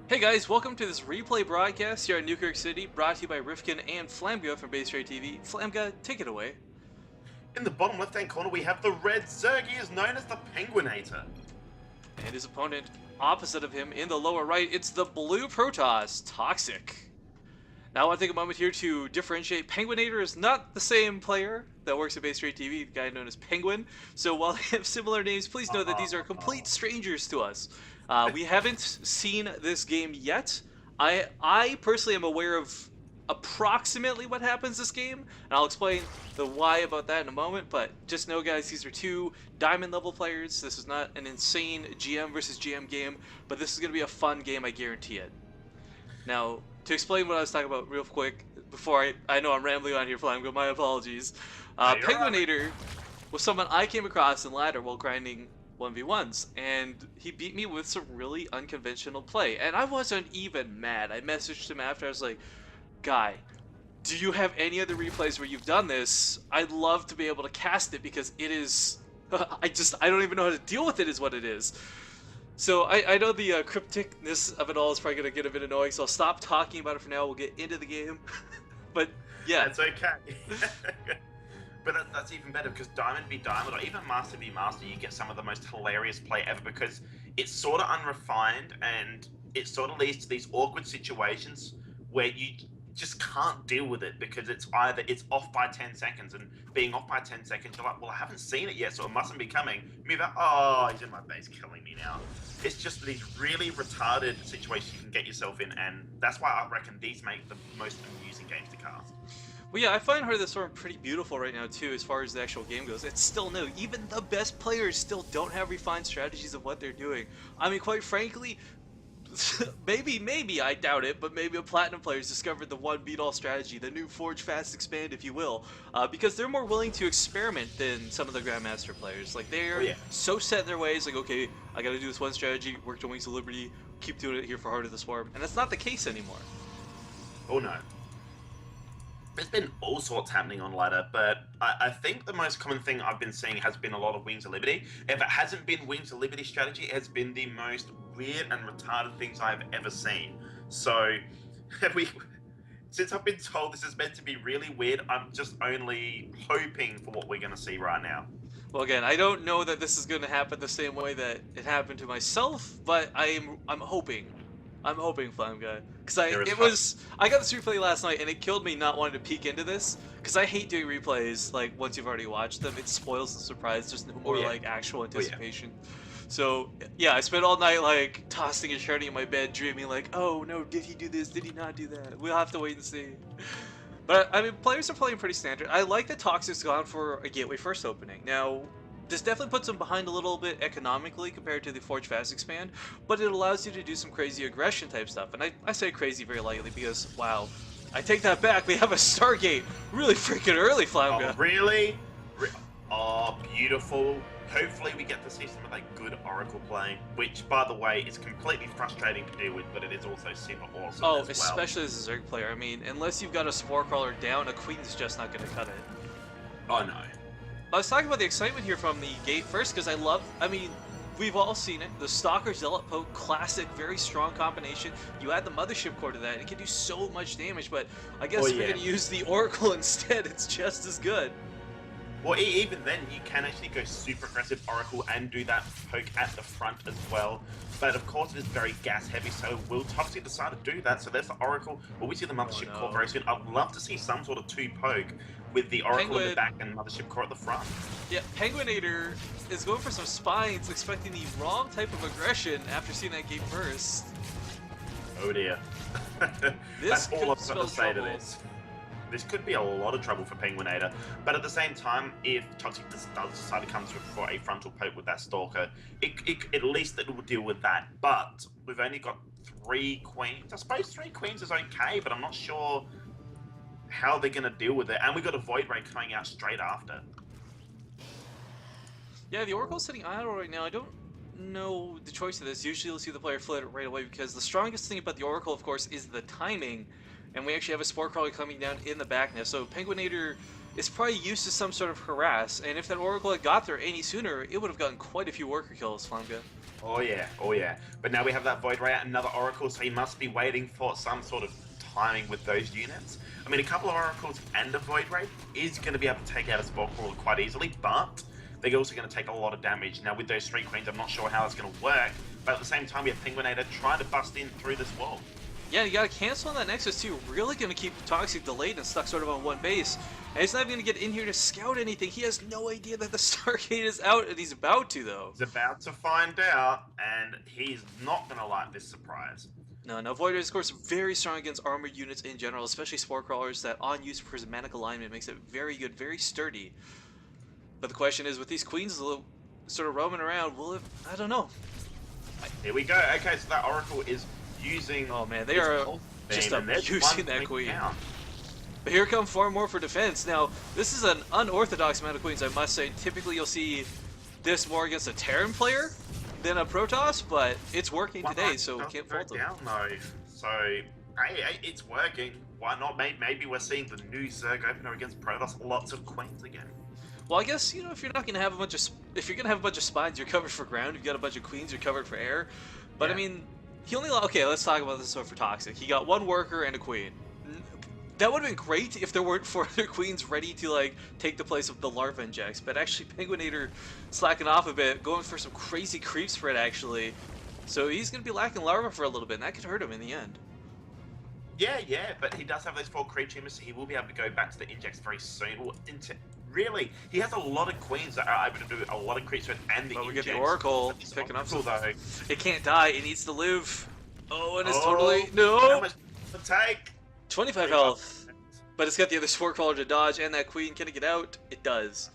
Hey guys, welcome to this replay broadcast here at Newkirk City, brought to you by Rifkin and Flamga from Base Rate TV. Flamga, take it away. In the bottom left-hand corner, we have the red Zerg. He is known as the Penguinator. And his opponent, opposite of him, in the lower right, it's the blue Protoss, Toxic. Now I want to take a moment here to differentiate. Penguinator is not the same player that works at Base Rate TV, the guy known as Penguin. So while they have similar names, please know that these are complete strangers to us. We haven't seen this game yet. I personally am aware of approximately what happens this game, and I'll explain the why about that in a moment, but just know guys, these are two diamond level players. This is not an insane GM versus GM game, but this is going to be a fun game, I guarantee it. Now, to explain what I was talking about real quick, before I know I'm rambling on here, Flamgo, my apologies. Penguinator was someone I came across in ladder while grinding 1v1s, and he beat me with some really unconventional play, and I wasn't even mad. I messaged him after, I was like, guy, do you have any other replays where you've done this? I'd love to be able to cast it because it is, I don't even know how to deal with it is what it is. So I know the crypticness of it all is probably going to get a bit annoying, so I'll stop talking about it for now. We'll get into the game. But yeah. That's okay. But that's even better, because Diamond v Diamond, or even Master v Master, you get some of the most hilarious play ever, because it's sort of unrefined, and it sort of leads to these awkward situations where you just can't deal with it, because it's either it's off by 10 seconds, and being off by 10 seconds, you're like, well, I haven't seen it yet, so it mustn't be coming. Move out, oh, he's in my base killing me now. It's just these really retarded situations you can get yourself in, and that's why I reckon these make the most amusing games to cast. Well, yeah, I find Heart of the Storm pretty beautiful right now, too, as far as the actual game goes. It's still new. Even the best players still don't have refined strategies of what they're doing. I mean, quite frankly, maybe, I doubt it, but maybe a Platinum player's discovered the one beat-all strategy, the new Forge Fast Expand, if you will, because they're more willing to experiment than some of the Grandmaster players. Like, they're so set in their ways, like, okay, I gotta do this one strategy, work to Wings of Liberty, keep doing it here for Heart of the Swarm, and that's not the case anymore. Oh no. There's been all sorts happening on ladder, but I think the most common thing I've been seeing has been a lot of Wings of Liberty. If it hasn't been Wings of Liberty strategy, it has been the most weird and retarded things I've ever seen. So, since I've been told this is meant to be really weird, I'm just only hoping for what we're going to see right now. Well, again, I don't know that this is going to happen the same way that it happened to myself, but I'm hoping. I'm hoping, Flame Guy, because I got this replay last night and it killed me not wanting to peek into this, because I hate doing replays like once you've already watched them. It spoils the surprise. There's no more like actual anticipation. So yeah, I spent all night like tossing and turning in my bed, dreaming like, oh no, did he do this? Did he not do that? We'll have to wait and see. But I mean, players are playing pretty standard. I like that Toxic's gone for a gateway first opening. Now, this definitely puts them behind a little bit economically compared to the Forge Fast Expand, but it allows you to do some crazy aggression type stuff. And I say crazy very lightly because, wow, I take that back. We have a Stargate really freaking early, Flamga. Oh, really? Oh, beautiful. Hopefully we get to see some of that good Oracle play, which, by the way, is completely frustrating to deal with, but it is also super awesome as well. Especially as a Zerg player. I mean, unless you've got a Spore Crawler down, a Queen's just not going to cut it. Oh, no. I was talking about the excitement here from the gate first, because I mean, we've all seen it. The Stalker Zealot Poke, classic, very strong combination. You add the Mothership Core to that, it can do so much damage, but I guess if you're going to use the Oracle instead, it's just as good. Well, even then, you can actually go super aggressive Oracle and do that poke at the front as well. But of course, it is very gas heavy, so will Toxic decide to do that? So there's the Oracle. Will we see the Mothership Core very soon? I'd love to see some sort of 2-poke with the Oracle in the back and Mothership Core at the front. Yeah, Penguinator is going for some spines, expecting the wrong type of aggression after seeing that gate first. Oh dear. That's all I've got to say to this. This could be a lot of trouble for Penguinator, but at the same time, if Toxic does decide to come through for a frontal poke with that Stalker, at least it will deal with that. But we've only got 3 Queens. I suppose 3 Queens is okay, but I'm not sure how they're going to deal with it. And we've got a Void Ray coming out straight after. Yeah, the Oracle's sitting idle right now. I don't know the choice of this. Usually you'll see the player flip it right away, because the strongest thing about the Oracle, of course, is the timing. And we actually have a Spore Crawler coming down in the back now. So Penguinator is probably used to some sort of harass, and if that Oracle had got there any sooner, it would have gotten quite a few worker kills, Flamga. Oh yeah, oh yeah. But now we have that Void Ray, another Oracle, so he must be waiting for some sort of timing with those units. I mean, a couple of Oracles and a Void Ray is going to be able to take out a Spore Crawler quite easily, but they're also going to take a lot of damage. Now with those 3 Queens, I'm not sure how it's going to work, but at the same time we have Penguinator trying to bust in through this wall. Yeah, you gotta cancel on that Nexus too. Really gonna keep Toxic delayed and stuck sort of on one base. And he's not even gonna get in here to scout anything. He has no idea that the Stargate is out, and he's about to though. He's about to find out, and he's not gonna like this surprise. No, Void Ray, of course, very strong against armored units in general, especially Spore Crawlers. That on-use prismatic alignment makes it very good, very sturdy. But the question is, with these Queens sort of roaming around, will it... I don't know. Here we go. Okay, so that Oracle is using... Oh man, they are just abusing that Queen. Down. But here come far more for defense. Now, this is an unorthodox amount of Queens, I must say. Typically, you'll see this more against a Terran player than a Protoss, but it's working today, so can't fault them. Down though. So, hey, it's working. Why not? Maybe we're seeing the new Zerg opener against Protoss. Lots of Queens again. Well, I guess, you know, if you're not gonna have a bunch of spines, you're covered for ground. You've got a bunch of Queens, you're covered for air. But yeah. I mean, he only... Okay, let's talk about this one for Toxic. He got 1 worker and a Queen. That would have been great if there weren't 4 other Queens ready to, like, take the place of the Larva injects. But actually, Penguinator slacking off a bit, going for some crazy creep spread, actually. So he's going to be lacking Larva for a little bit, and that could hurt him in the end. Yeah, but he does have those 4 creep tumors, so he will be able to go back to the injects very soon. Well, really, he has a lot of Queens that are able to do a lot of creep spread and the injects. We get the Oracle picking up some... though. It can't die, it needs to live. Oh, and it's How No! much to take? 25 health. But it's got the other Spore Crawler to dodge, and that Queen, can it get out? It does.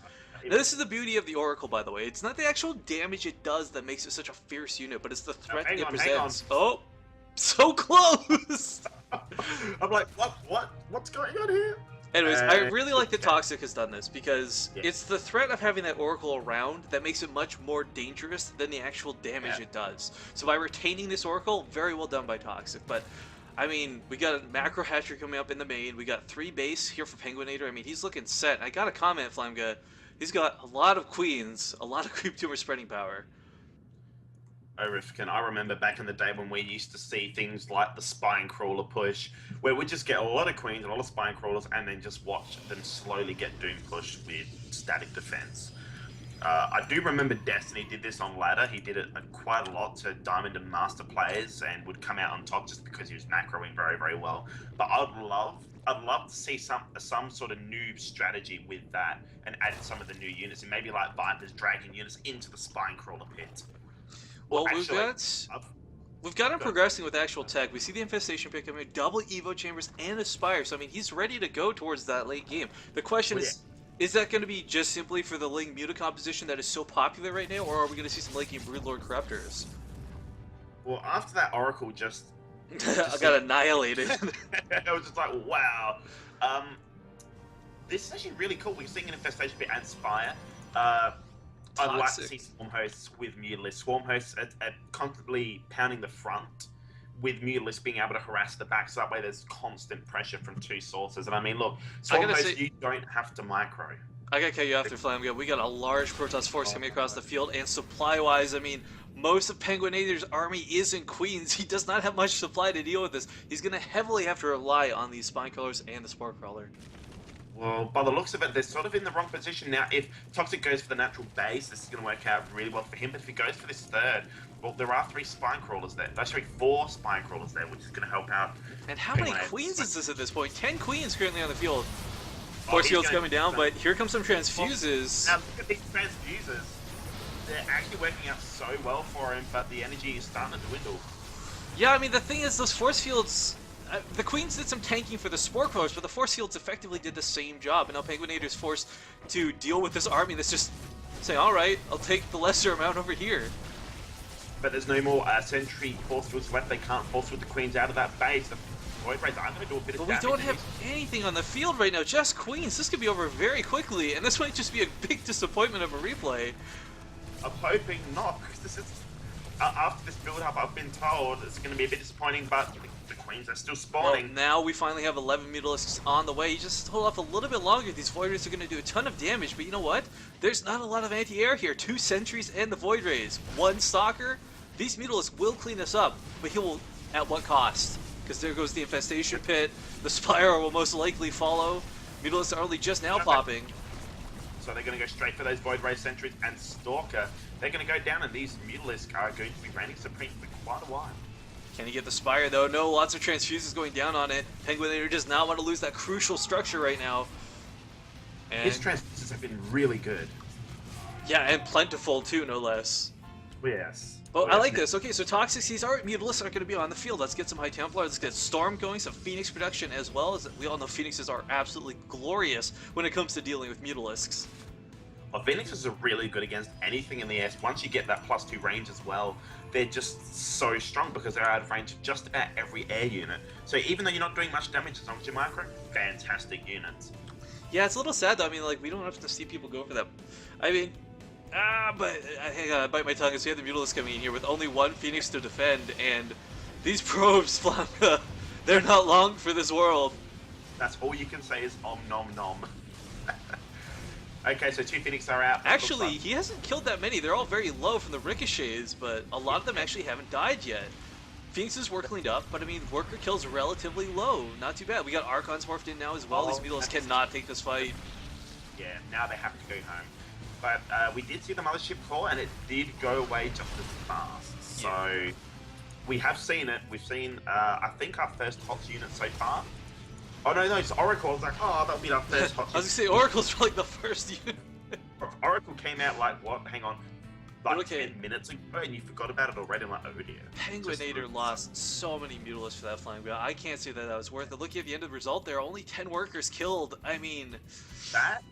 Now, this is the beauty of the Oracle, by the way. It's not the actual damage it does that makes it such a fierce unit, but it's the threat it presents. Oh, so close! I'm like, what's going on here? Anyways, I really like that Toxic has done this, because Yeah. it's the threat of having that Oracle around that makes it much more dangerous than the actual damage it does. So by retaining this Oracle, very well done by Toxic. But, I mean, we got a macro hatchery coming up in the main, we got 3 base here for Penguinator. I mean, he's looking set. I got a comment, Flamga. He's got a lot of Queens, a lot of creep tumor spreading power. Oh, Rifkin, I remember back in the day when we used to see things like the Spine Crawler push, where we just get a lot of Queens, a lot of Spine Crawlers, and then just watch them slowly get Doom pushed with static defense. I do remember Destiny did this on ladder. He did it quite a lot to Diamond and Master players and would come out on top just because he was macroing very, very well. But I'd love to see some sort of new strategy with that and add some of the new units, and maybe like Vipers dragging units into the Spine Crawler pit. Well, we've got him progressing with actual tech. We see the Infestation pick coming, double Evo Chambers and Aspire. So, I mean, he's ready to go towards that late game. The question is that going to be just simply for the Ling Muta composition that is so popular right now, or are we going to see some late game Broodlord Corruptors? Well, after that Oracle just I got annihilated. I was just like, wow. This is actually really cool. We're seeing an Infestation pit and Spire. I'd like to see Swarm Hosts with Mutalisk. Swarm Hosts at constantly pounding the front, with Mutalisk being able to harass the back, so that way there's constant pressure from 2 sources. And I mean, look, Swarm Hosts, you don't have to micro. I gotta cut you off there, Flamga. We got a large Protoss force coming across the field, and supply-wise, I mean, most of Penguinator's army is in Queens. He does not have much supply to deal with this. He's gonna heavily have to rely on these Spine Crawlers and the Spore Crawler. Well, by the looks of it, they're sort of in the wrong position now. If Toxic goes for the natural base, this is going to work out really well for him. But if he goes for this third, well, there are 3 Spine Crawlers there. Actually, 4 Spine Crawlers there, which is going to help out. And how many Queens is this at this point? 10 Queens currently on the field. Force field's coming down, but here comes some transfuses. Now, look at these transfuses. They're actually working out so well for him, but the energy is starting to dwindle. Yeah, I mean, the thing is, those force fields... the Queens did some tanking for the Spore Crawlers, but the Force Fields effectively did the same job, and now Penguinator's forced to deal with this army that's just saying, alright, I'll take the lesser amount over here. But there's no more Sentry Force Fields left. They can't force with the Queens out of that base. The Void Rays are going to do a bit of damage. But we don't have anything on the field right now, just Queens. This could be over very quickly, and this might just be a big disappointment of a replay. I'm hoping not, because this is... after this build-up, I've been told it's going to be a bit disappointing, but the queens are still Well, spawning. now we finally have 11 Mutalisks on the way. You just hold off a little bit longer. These Void Rays are going to do a ton of damage, but you know what? There's not a lot of anti-air here. 2 Sentries and the Void Rays. 1 Stalker. These Mutalisks will clean this up, but he will at what cost? Because there goes the Infestation Pit. The Spire will most likely follow. Mutalisks are only just now popping. So they're going to go straight for those Void Ray Sentries and Stalker. They're going to go down, and these Mutalisks are going to be reigning supreme for quite a while. Can he get the Spire though? No, lots of transfuses going down on it. Penguinator does not want to lose that crucial structure right now. And His transfuses have been really good. yeah, and plentiful too, no less. Yes. Well, I like this. Okay, so Toxics, these Mutalisks are going to be on the field. Let's get some High Templar. Let's get Storm going, some Phoenix production as well. As we all know, Phoenixes are absolutely glorious when it comes to dealing with Mutalisks. Well, Phoenixes are really good against anything in the air. Once you get that +2 range as well, they're just so strong because they're out of range of just about every air unit. So even though you're not doing much damage as long as you're micro, fantastic units. Yeah, it's a little sad though. I mean, like, we don't have to see people go for them. I mean, but hang on, I bite my tongue as we have the Mutalisks coming in here with only 1 Phoenix to defend, and these probes, Flanka, they're not long for this world. That's all you can say is om nom nom. Okay, so 2 Phoenix are out. Actually, he hasn't killed that many. They're all very low from the ricochets, but a lot of them actually haven't died yet. Phoenixes were cleaned up, but I mean, worker kills relatively low. Not too bad. We got Archons morphed in now as well. These Mutalisks cannot take this fight. Yeah, now they have to go home. But we did see the mothership core, and it did go away just as fast. So we have seen it. We've seen, I think, our first HOTS unit so far. Oh no, it's Oracle. I was like, oh, that'll be our first HOTS. I was gonna say Oracle's like the first unit. Oracle came out like what? Hang on, like okay. 10 minutes ago, and you forgot about it already. I'm like, oh dear. Penguinator lost so many Mutalisks for that flying wheel. I can't say that was worth it. Looking at the end of the result, there are only 10 workers killed. I mean, that's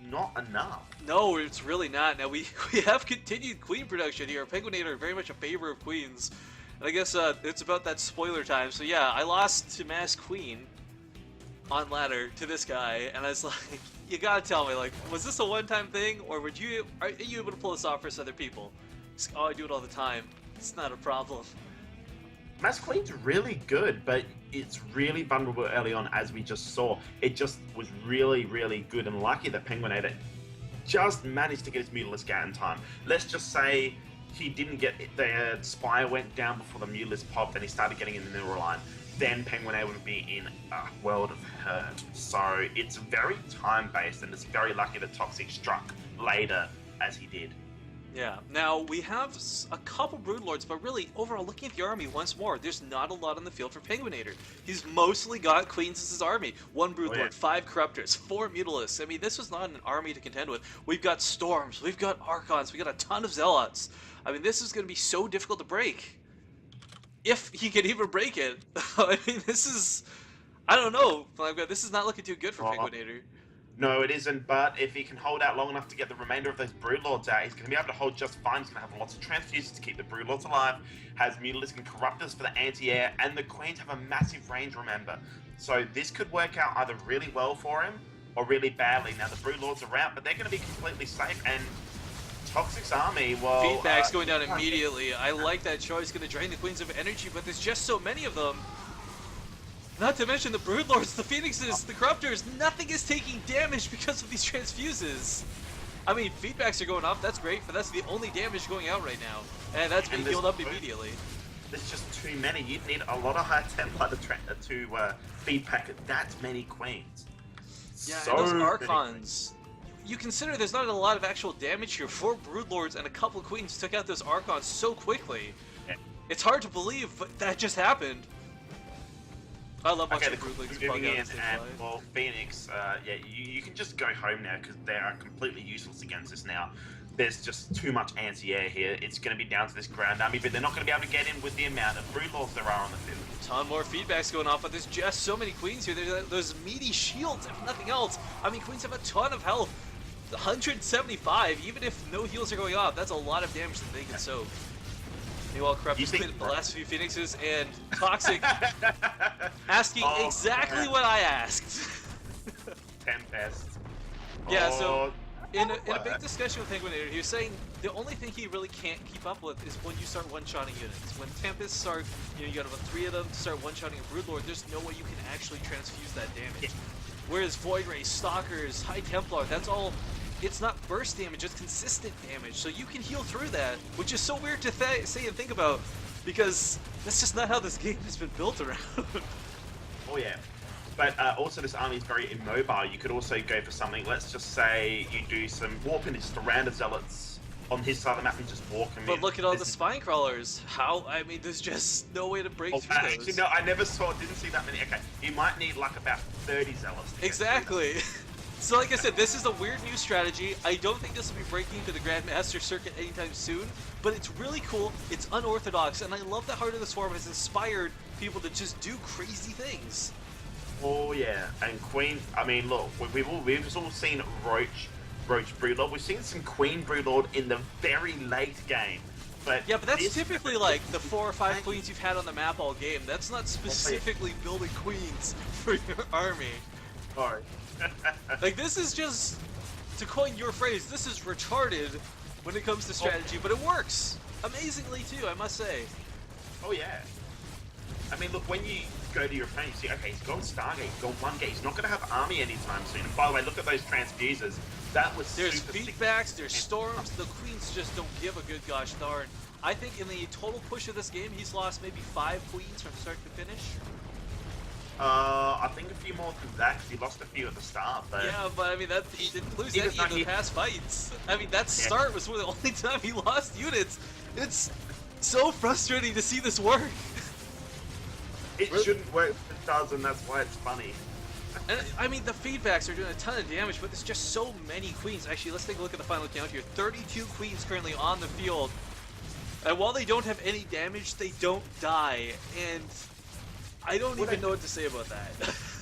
not enough. No, it's really not. Now we have continued queen production here. Penguinator very much a favor of queens, and I guess it's about that spoiler time. So yeah, I lost to Mass Queen on ladder to this guy, and I was like, you gotta tell me, like, was this a one-time thing, or are you able to pull this off for other people? Just, oh, I do it all the time. It's not a problem. Mass Queen's really good, but it's really vulnerable early on, as we just saw. It just was really, really good and lucky that Penguinator just managed to get his Mutalisk out in time. Let's just say he didn't get the Spire went down before the Mutalisk popped and he started getting in the mineral line. Then Penguinator would be in a world of hurt. So it's very time-based, and it's very lucky that Toxic struck later as he did. Yeah. Now, we have a couple Broodlords, but really, overall, looking at the army once more, there's not a lot on the field for Penguinator. He's mostly got Queens as his army. 1 Broodlord, 5 Corruptors, 4 Mutalisks. I mean, this was not an army to contend with. We've got Storms, we've got Archons, we've got a ton of Zealots. I mean, this is going to be so difficult to break. If he can even break it. I mean, this is... I don't know. This is not looking too good for Penguinator. No, it isn't, but if he can hold out long enough to get the remainder of those Broodlords out, he's going to be able to hold just fine. He's going to have lots of transfuses to keep the Broodlords alive, has Mutalisks and Corruptors for the anti-air, and the Queens have a massive range, remember. So this could work out either really well for him, or really badly. Now, the Broodlords are out, but they're going to be completely safe, and Toxic's army, well... Feedback's going down immediately. I like that choice. Going to drain the Queens of energy, but there's just so many of them. Not to mention the Broodlords, the Phoenixes, the Corruptors. Nothing is taking damage because of these transfuses. I mean, feedbacks are going off. That's great, but that's the only damage going out right now. And that's being healed up immediately. There's just too many. You'd need a lot of High Templar to feedback that many Queens. Yeah, so and those Archons... You consider there's not a lot of actual damage here. 4 Broodlords and a couple of Queens took out those Archons so quickly. Yeah. It's hard to believe, but that just happened. I love watching Broodlings bug out as they fly. Well, Phoenix, yeah, you can just go home now because they are completely useless against us now. There's just too much anti-air here. It's going to be down to this ground army, but they're not going to be able to get in with the amount of Broodlords there are on the field. A ton more feedbacks going off, but there's just so many Queens here. There's those meaty shields, if nothing else. I mean, Queens have a ton of health. 175, even if no heals are going off, that's a lot of damage that they can soak. Meanwhile, Corruptor's played the last few Phoenixes, and Toxic asking exactly what I asked. Tempest. Yeah, so in a big discussion with Penguinator, he was saying the only thing he really can't keep up with is when you start one-shotting units. When Tempests start, you got about 3 of them to start one-shotting a Broodlord, there's no way you can actually transfuse that damage. Yeah. Whereas Void Ray, Stalkers, High Templar, that's all, it's not burst damage, it's consistent damage. So you can heal through that, which is so weird to say and think about, because that's just not how this game has been built around. Oh yeah. But also this army is very immobile. You could also go for something, let's just say you do some warp and just around the zealots on his side of the map and just walk them in. But look at all the spine crawlers. How, I mean, there's just no way to break through those. Actually, no, I didn't see that many. Okay, you might need like about 30 zealots. Exactly. So like I said, this is a weird new strategy. I don't think this will be breaking to the Grandmaster circuit anytime soon, but it's really cool, it's unorthodox, and I love that Heart of the Swarm has inspired people to just do crazy things. Oh yeah, and Queen. I mean, look, we've all seen Roach Broodlord. We've seen some Queen Broodlord in the very late game, but yeah, but that's typically like the 4 or 5 queens you've had on the map all game. That's not specifically building queens for your army. Sorry. Like this is just, to coin your phrase, this is retarded when it comes to strategy, but it works amazingly too, I must say. Oh yeah. I mean, look, when you go to your opponent, you see, okay, he's gone Stargate, he's gone 1 gate, he's not going to have army anytime soon. And by the way, look at those transfusers. That was There's super feedbacks, there's storms, the queens just don't give a good gosh darn. I think in the total push of this game, he's lost maybe 5 queens from start to finish. I think a few more than that, because he lost a few at the start, but... Yeah, but I mean, that he didn't lose Even any though in the he- past fights. I mean, that start was the only time he lost units. It's so frustrating to see this work. It shouldn't work, but it does, and that's why it's funny. And I mean, the feedbacks are doing a ton of damage, but there's just so many queens. Actually, let's take a look at the final count here. 32 queens currently on the field. And while they don't have any damage, they don't die. And I don't even know what to say about that.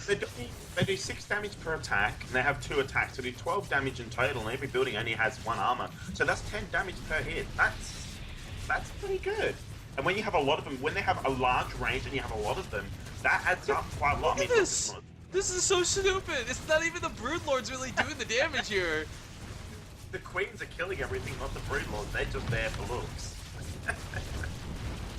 They do 6 damage per attack, and they have 2 attacks, so they do 12 damage in total, and every building only has 1 armor. So that's 10 damage per hit. That's pretty good. And when you have a lot of them, when they have a large range and you have a lot of them, that adds up quite a lot. Look at this! This is so stupid! It's not even the Broodlords really doing the damage here. The queens are killing everything, not the Broodlords. They're just there for looks.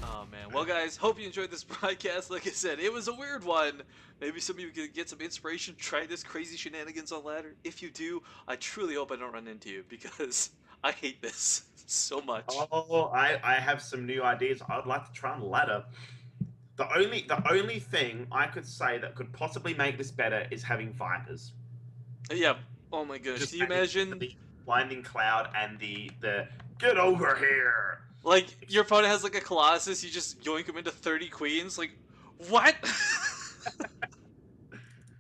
Oh man, well guys, hope you enjoyed this broadcast. Like I said, it was a weird one. Maybe some of you could get some inspiration, try this crazy shenanigans on ladder. If you do, I truly hope I don't run into you, because I hate this so much. Oh, I have some new ideas. I'd like to try on ladder. The only thing I could say that could possibly make this better is having Vipers. Yeah, oh my gosh, Just can you imagine? the Blinding Cloud and the get over here. Like, your opponent has like a Colossus, you just yoink him into 30 queens, like, what?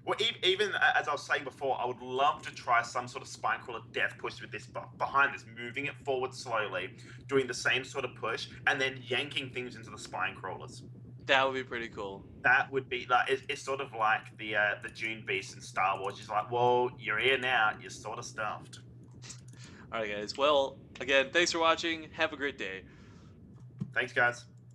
Well, even as I was saying before, I would love to try some sort of spine crawler death push with this behind this, moving it forward slowly, doing the same sort of push, and then yanking things into the spine crawlers. That would be pretty cool. That would be like it's sort of like the Dune Beast in Star Wars. It's like, well, you're here now, you're sort of stuffed. Alright guys, well, again, thanks for watching, have a great day. Thanks, guys.